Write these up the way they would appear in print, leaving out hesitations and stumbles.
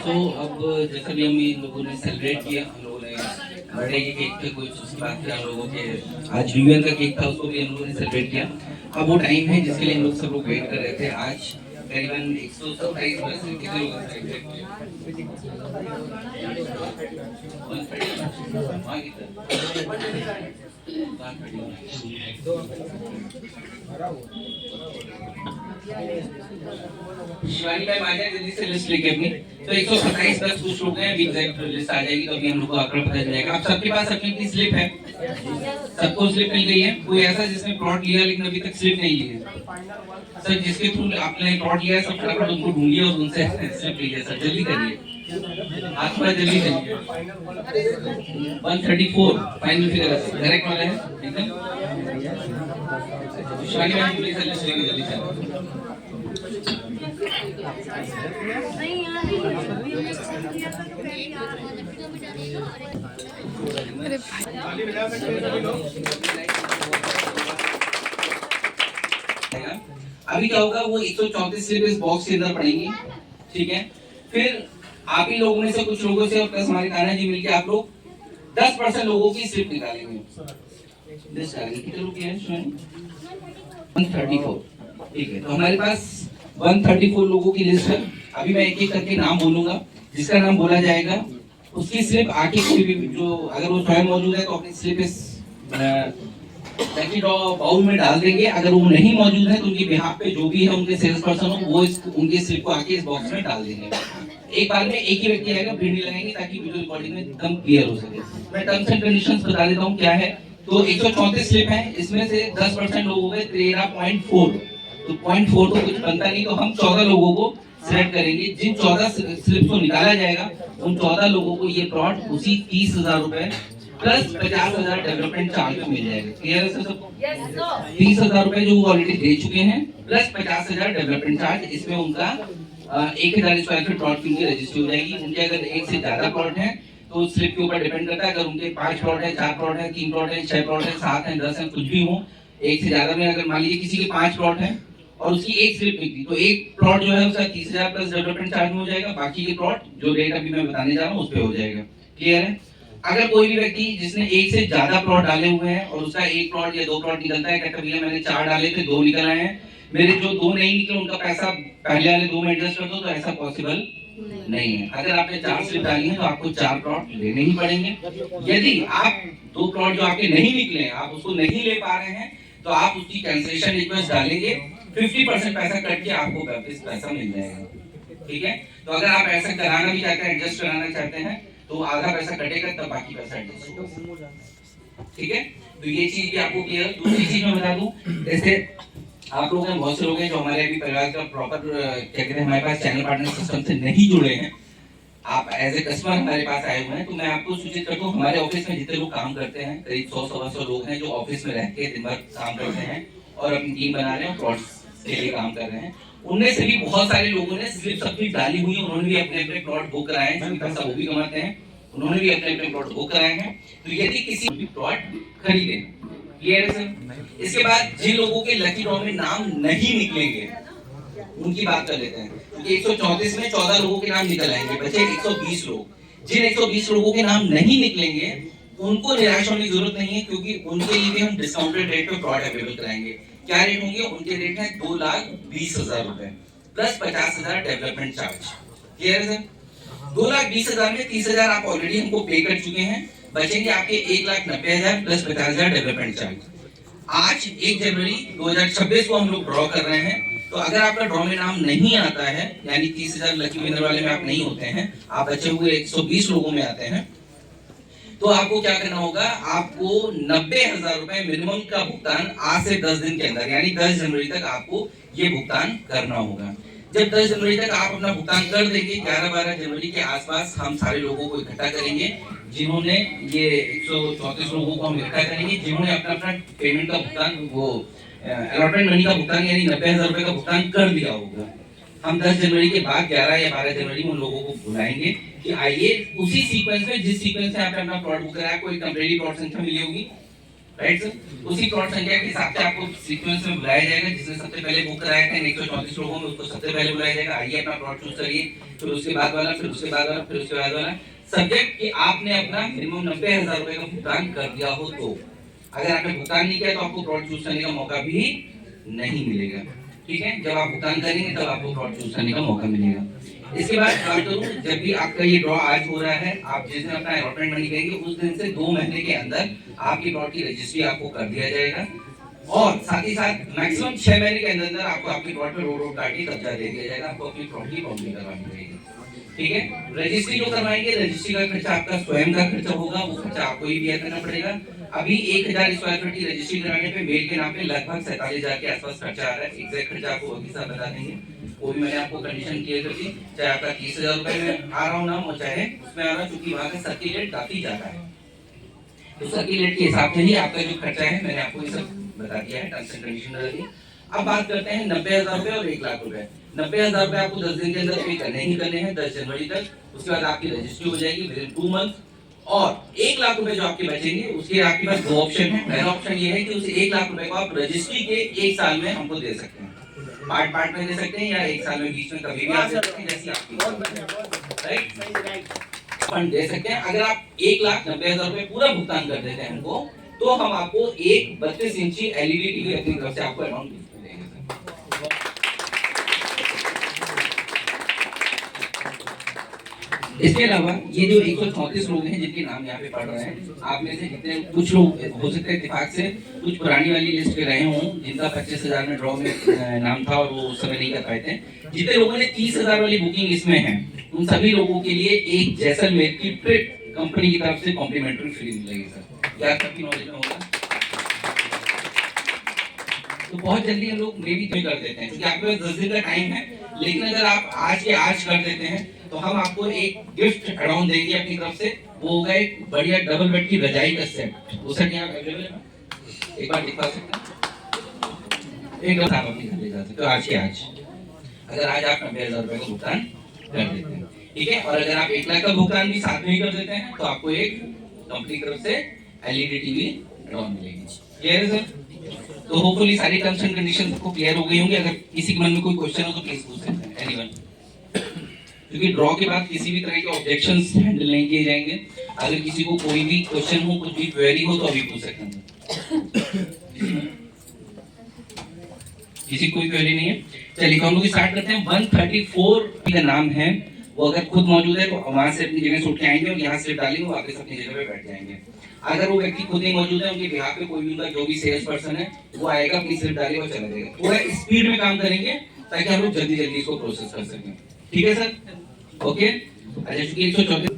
तो अब जैसा भी हम इन लोगों ने सेलिब्रेट किया, हम लोगों ने बर्थडे के केक पे कुछ उसके बाद फिर हम लोगों के आज न्यू ईयर का केक था, उसको भी हम लोगों ने सेलिब्रेट किया। अब वो टाइम है जिसके लिए हम लोग सब लोग वेट कर रहे थे। आज करीबन 127 वर्ष से कितने लोगों ने सेलिब्रेट किया? शिवानी मैम आ जाए जल्दी से लिस्ट लेके अपनी। तो 127 प्लस कुछ लोग हैं, अभी एग्जैक्ट लिस्ट आ जाएगी तो अभी हम लोग को आंकड़ा पता चल जाएगा। आप सबके पास अपनी अपनी स्लिप है? सबको स्लिप मिल गई है? कोई ऐसा जिसने प्लॉट लिया लेकिन अभी तक स्लिप नहीं ली है? सर जिसके थ्रू आपने प्लॉट लिया है सब फटाफट उनको ढूंढिए और उनसे स्लिप लीजिए सर, जल्दी करिए, आज थोड़ा जल्दी करिए। 134 फाइनल फिगर करेक्ट वाला है एकदम। शिवानी मैम प्लीज लिस्ट लेके जल्दी से। अरे भाई अभी क्या होगा, वो 134 स्लिप इस बॉक्स के अंदर पड़ेंगी, ठीक है। फिर आप ही लोगों में से कुछ लोगों से और प्लस हमारे कान्हा जी मिलके आप लोग 10% लोगों की स्लिप निकालेंगे। कितने लोग हैं? 134, ठीक है। तो हमारे पास 134 लोगों की लिस्ट है। अभी मैं एक एक करके नाम बोलूंगा, जिसका नाम बोला जाएगा उसकी स्लिप आके कोई भी जो अगर वो स्वयं मौजूद है तो अपनी स्लिप इस लकी ड्रॉ बाउल में डाल देंगे। अगर वो नहीं मौजूद है तो उनके बिहाफ पे जो भी है उनके सेल्स पर्सन हो वो उनकी स्लिप को आके इस बॉक्स में डाल देंगे। एक बार में एक ही व्यक्ति आएगा, भीड़ नहीं लगाएंगे ताकि वीडियो रिकॉर्डिंग में एकदम क्लियर हो सके। मैं टर्म्स एंड कंडीशंस बता देता हूँ क्या है। तो 134 स्लिप है, इसमें से 10% लोग हो गए 13.4, तो 0.4 तो कुछ बनता नहीं, तो हम 14 लोगों को सिलेक्ट करेंगे। जिन 14 स्लिप को निकाला जाएगा उन 14 लोगों को ये प्लॉट उसी 30,000 रुपए प्लस 50,000 डेवलपमेंट चार्ज में मिल जाएगा। क्लियर है सर सबको? 30,000 रुपए जो वो ऑलरेडी दे चुके हैं प्लस 50,000 डेवलपमेंट चार्ज, इसमें उनका 1,000 स्क्वायर फीट प्लॉट की उनकी रजिस्ट्री हो जाएगी। उनके अगर एक से ज्यादा प्लॉट है तो स्लिप के ऊपर डिपेंड करता है। अगर उनके 5 प्लॉट है, 4 प्लॉट है, 3 प्लॉट है, 6 प्लॉट है, 7 है, 10 है, कुछ भी हो, एक से ज्यादा में अगर मान लीजिए किसी के 5 प्लॉट है और उसकी एक स्लिप निकली तो एक प्लॉट जो है उसका 30,000 प्लस डेवलपमेंट चार्ज में हो जाएगा। बाकी के प्लॉट जो रेट अभी मैं बताने जा रहा हूँ उस पे हो जाएगा। क्लियर है? अगर कोई भी व्यक्ति जिसने एक से ज्यादा प्लॉट डाले हुए हैं और उसका एक प्लॉट या 2 प्लॉट निकलता है, कहता भैया मैंने 4 डाले थे 2 निकल आए हैं, मेरे जो 2 नहीं निकले उनका पैसा पहले वाले 2 में एडजस्ट कर दो, तो ऐसा पॉसिबल नहीं है। अगर आपने 4 स्लिप डाली है तो आपको 4 प्लॉट लेने ही पड़ेंगे। यदि आप 2 प्लॉट जो आपके नहीं निकले हैं आप उसको नहीं ले पा रहे हैं तो आप उसकी कैंसिलेशन रिक्वेस्ट डालेंगे, 50% पैसा कट के आपको वापस पैसा मिल जाएगा। ठीक है? तो अगर आप ऐसा कराना भी चाहते हैं, एडजस्ट कराना चाहते हैं तो आधा पैसा कटेगा तब बाकी पैसा एडजस्ट होगा। ठीक है? तो ये चीज भी आपको क्लियर। दूसरी चीज मैं बता दूं, जैसे आप लोग हैं, बहुत से लोग हैं जो हमारे अभी परिवार का प्रॉपर क्या कहते हैं हमारे पास चैनल पार्टनर सिस्टम से नहीं जुड़े हैं, आप एज ए कस्टमर हमारे पास आए हुए हैं, तो मैं आपको सूचित करता हूँ हमारे ऑफिस में जितने लोग काम करते हैं करीब 100-125 लोग हैं जो ऑफिस में रह के दिन भर काम करते हैं और अपनी टीम बना रहे हैं, प्लॉट्स के लिए काम कर रहे हैं। उनमें से भी बहुत सारे लोगों ने स्लिप सबकी डाली हुई है, उन्होंने भी अपने अपने प्लॉट बुक कराए हैं, पैसा वो भी कमाते हैं, उन्होंने भी अपने अपने प्लॉट बुक कराए हैं। तो यदि किसी भी प्लॉट खरीदे, क्लियर है सर? इसके बाद जिन लोगों के लकी ड्रॉ में नाम नहीं निकलेंगे उनकी बात कर लेते हैं। क्योंकि 134 में 14 लोगों के नाम निकल आएंगे, बचे 120 लोग। जिन 120 लोगों के नाम नहीं निकलेंगे उनको निराश होने की जरूरत नहीं है, क्योंकि उनके लिए भी हम डिस्काउंटेड रेट पे प्लॉट अवेलेबल कराएंगे। क्या रेट होंगे? उनके रेट है 2,20,000 रुपए प्लस 50,000 डेवलपमेंट चार्ज। क्लियर है सर? 2,20,000 में 30,000 आप ऑलरेडी हमको पे कर चुके हैं, बचेंगे आपके 1,90,000 प्लस 50,000 डेवलपमेंट चार्ज। आज 1 जनवरी 2026 को हम लोग ड्रॉ कर रहे हैं, तो अगर आपका ड्रॉ में नाम नहीं आता है, यानी 30,000 लकी विनर वाले में आप नहीं होते हैं, आप बचे हुए 120 लोगों में आते हैं, तो आपको क्या करना होगा? आपको 90,000 रुपए मिनिमम का भुगतान आज से 10 दिन के अंदर यानी 10 जनवरी तक आपको ये भुगतान करना होगा। जब 10 जनवरी तक आप अपना भुगतान कर देंगे, 11-12 जनवरी के आसपास हम सारे लोगों को इकट्ठा करेंगे, जिन्होंने ये 134 लोगों को हम इकट्ठा करेंगे जिन्होंने अपना अपना पेमेंट का भुगतान, वो अलॉटमेंट मनी का भुगतान यानी 90,000 रुपए का भुगतान कर दिया होगा। हम 10 जनवरी के बाद 11 या 12 जनवरी में उन लोगों को बुलाएंगे कि आइए उसी सीक्वेंस में जिस सीक्वेंस से आपने अपना प्लॉट बुक कराया, कोई टेम्परेरी प्लॉट संख्या मिली होगी, राइट सर। उसी प्लॉट संख्या के हिसाब से आपको सीक्वेंस में बुलाया जाएगा, जिसने सबसे पहले बुक कराया था 134 लोगों में उसको सबसे पहले बुलाया जाएगा, आइए अपना प्लॉट चूज करिए, फिर उसके बाद वाला, फिर उसके बाद वाला, फिर उसके बाद वाला, सब्जेक्ट कि आपने अपना मिनिमम 90,000 रुपए का भुगतान कर दिया हो। तो अगर आपने भुगतान नहीं किया तो आपको प्लॉट चूज करने का मौका भी नहीं मिलेगा। ठीक है, जब आप भुगतान करेंगे तब आपको प्लॉट चूज करने का मौका मिलेगा। इसके बाद बात करूं, जब भी आपका ये ड्रॉ आज हो रहा है, आप जिस दिन अपना अलॉटमेंट मनी करेंगे उस दिन से 2 महीने के अंदर आपकी प्लॉट की रजिस्ट्री आपको कर दिया जाएगा, और साथ ही साथ मैक्सिमम 6 महीने के अंदर आपको आपकी प्लॉट पे रोड काट के कब्जा दे दिया जाएगा, आपको अपनी प्लॉट की बाउंड्री करवानी पड़ेगी। ठीक है, रजिस्ट्री जो करवाएंगे, रजिस्ट्री का खर्चा आपका स्वयं का खर्चा होगा, वो खर्चा आपको ही बियर करना पड़ेगा। अभी 1000 स्क्वायर फीट की रजिस्ट्री कराने पे मेल के नाम पे लगभग 47,000 के आसपास खर्चा आ रहा है। एग्जैक्ट खर्चा आपको अभी साहब बता देंगे, वो भी मैंने आपको कंडीशन क्लियर कर दी, चाहे आपका 30,000 रुपए में आ रहा हो नाम, और चाहे उसमें आ रहा, क्योंकि वहां का सर्किल रेट काफी ज्यादा है, तो सर्किल रेट के हिसाब से ही आपका जो खर्चा है मैंने आपको ये सब बता दिया है, टर्म्स एंड कंडीशन बता दी। अब बात करते हैं 90,000 रुपए और 1 लाख रुपए। 90,000 रुपए आपको 10 दिन के अंदर पे करने ही करने हैं, 10 जनवरी तक। उसके बाद आपकी रजिस्ट्री हो जाएगी विद इन 2 मंथ, और 1 लाख रुपए जो आपके बचेंगे उसके आपके पास 2 ऑप्शन है। पहला ऑप्शन ये है कि उस 1 लाख रुपए को आप रजिस्ट्री के 1 साल में हमको दे सकते हैं, पार्ट पार्ट में दे सकते हैं, या 1 साल में बीच में कभी भी आप दे सकते हैं, जैसी आपकी राइट फंड दे सकते हैं। अगर आप 1,90,000 रुपए पूरा भुगतान कर देते हैं हमको, तो हम आपको एक 32 इंची एलईडी टीवी अपनी तरफ से आपको अमाउंट देंगे। इसके अलावा ये जो 134 लोग हैं जिनके नाम यहाँ पे पढ़ रहे हैं, आप में से जितने कुछ लोग हो सकते हैं इत्तेफाक से कुछ पुरानी वाली लिस्ट पे रहे हों, जिनका 25,000 में ड्रॉ में नाम था और वो उस समय नहीं कर पाए थे, जितने लोगों ने 30,000 वाली बुकिंग इसमें है, उन सभी लोगों के लिए एक जैसलमेर की ट्रिप कंपनी की तरफ से कॉम्प्लीमेंट्री फ्री मिलेगी सर, क्या सबकी नॉलेज में होगा। तो बहुत जल्दी हम लोग मे भी कर देते हैं, क्योंकि आपके पास 10 दिन का टाइम है, लेकिन अगर आप आज के आज कर देते हैं तो हम आपको एक गिफ्ट अराउंड देंगे अपनी तरफ से, वो होगा एक बढ़िया डबल बेड की रजाई का सेट। वो सेट यहाँ अवेलेबल है, एक बार दिखा सकते हैं, एक आप अपने घर ले जा सकते हो आज के आज, अगर आज आप 90,000 रुपए का भुगतान कर देते हैं। ठीक है, और अगर आप 1 लाख का भुगतान भी साथ में ही कर देते हैं तो आपको एक कंपनी की तरफ से एलईडी टीवी अराउंड मिलेगी। क्लियर है सर? तो होपफुली सारी टर्म्स एंड कंडीशंस को क्लियर हो गई होंगी। अगर किसी के मन में कोई क्वेश्चन हो तो प्लीज पूछ सकते हैं, एनीवन, क्योंकि ड्रॉ के बाद किसी भी तरह के ऑब्जेक्शंस हैंडल नहीं किए जाएंगे। अगर किसी को कोई भी क्वेश्चन हो, कुछ भी क्वेरी हो, तो अभी पूछ सकते हैं। किसी कोई क्वेरी नहीं है? चलिए हम लोग स्टार्ट करते हैं। 134 का नाम है, वो अगर खुद मौजूद है तो वहां से अपनी जगह से उठ के आएंगे और यहाँ से डालेंगे, वापस अपनी जगह पे बैठ जाएंगे। अगर वो व्यक्ति खुद नहीं मौजूद है, उनके बिहाफ पे कोई भी उनका जो भी सेल्स पर्सन है वो आएगा, अपनी स्लिप डालेगा और चला जाएगा। थोड़ा स्पीड में काम करेंगे ताकि हम लोग जल्दी जल्दी इसको प्रोसेस कर सकें। ठीक है सर? ओके। अच्छा, चूंकि 134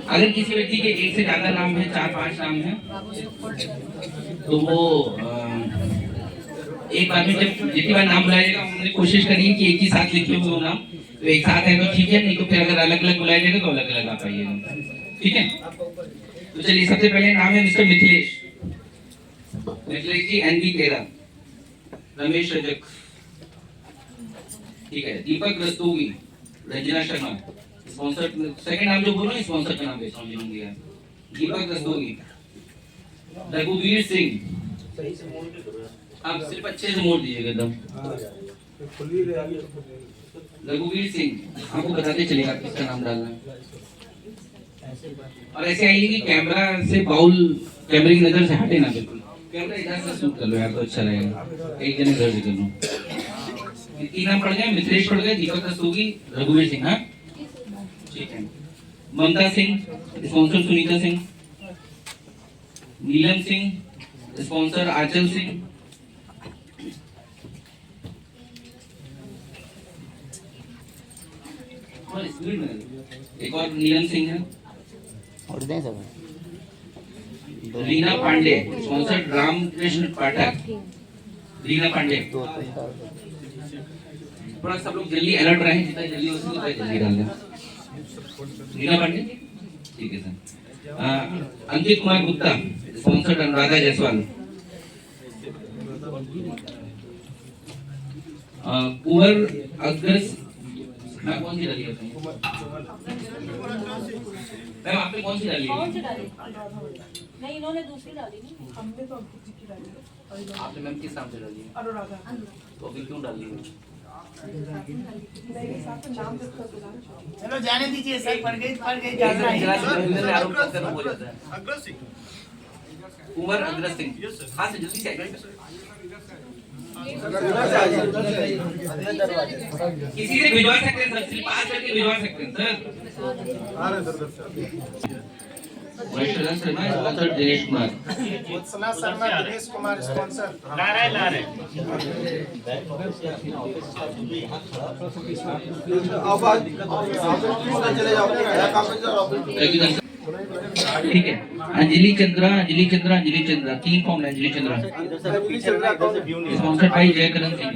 अगर किसी व्यक्ति के एक से ज्यादा नाम है, 4-5 नाम है, तो वो एक बार में जब जितनी बार नाम बुलाया जाएगा हमने कोशिश करी है कि एक ही साथ लिखे हुए वो नाम, तो एक साथ है तो ठीक है, नहीं तो फिर अगर अलग अलग बुलाया जाएगा तो अलग अलग आप आइएगा। ठीक है, तो चलिए सबसे पहले नाम है मिस्टर मिथिलेश जी, एनबी केरा, रमेश रजक, ठीक है, दीपक रस्तोगी, रंजना शर्मा, स्पॉन्सर, सेकंड नाम जो बोलो स्पॉन्सर का नाम भेज रहा हूँ, दीपक रस्तोगी, रघुवीर सिंह, आप सिर्फ अच्छे से मोड़ दीजिएगा एकदम, रघुवीर सिंह, आपको बताते चलेगा किसका नाम डालना है। और ऐसे आइए कि कैमरा से बाउल कैमरे की नजर से हटे ना, बिल्कुल कैमरा इधर से शूट कर लो यार, तो अच्छा रहेगा। एक जने इधर से कर लो। 3 नाम पड़ गए, मिथिलेश पड़ गए, दीपक रस्तोगी, रघुवीर सिंह, हाँ ठीक है, ममता सिंह, स्पॉन्सर सुनीता सिंह, नीलम सिंह, स्पॉन्सर आंचल सिंह, और स्पीड में एक और नीलम सिंह है, और दें सब रीना पांडे, स्पॉन्सर रामकृष्ण पाठक, रीना पांडे। थोड़ा सब लोग जल्दी अलर्ट रहें, जितना जल्दी हो सके उतना जल्दी डाल दें। रीना पांडे, ठीक है सर। अंकित कुमार गुप्ता, स्पॉन्सर अनुराधा जायसवाल, कुंवर अग्रस मैम कौन सी डाली है आपने? मैम आपने कौन सी डाली है? कौन सी डाली? नहीं, इन्होंने दूसरी डाली ना। हमने तो अंकित जी की डाली है। आपने मैम किस नाम से डाली है? अनुराधा। तो फिर क्यों डाली है? नहीं, साथ में नाम लिख कर बुलाना। चलो जाने दीजिए सर, पड़ गई जरा जाना जरा है। से आरोप करना हो जाता है। अग्रज सिंह। कुंवर अग्रस सिंह। हाँ से जल्दी से आइए। किसी से भिजवा सकते हैं सर, सिर्फ पास करके भिजवा सकते हैं सर। वैष्णव शर्मा स्पॉन्सर दिनेश कुमार। वत्सला शर्मा, दिनेश कुमार स्पॉन्सर। ला रहे ठीक है। अंजलि चंद्रा, अंजलि चंद्रा, अंजलि चंद्रा, तीन फॉर्म है अंजलि चंद्रा। स्पॉन्सर्ड बाय जय करण सिंह।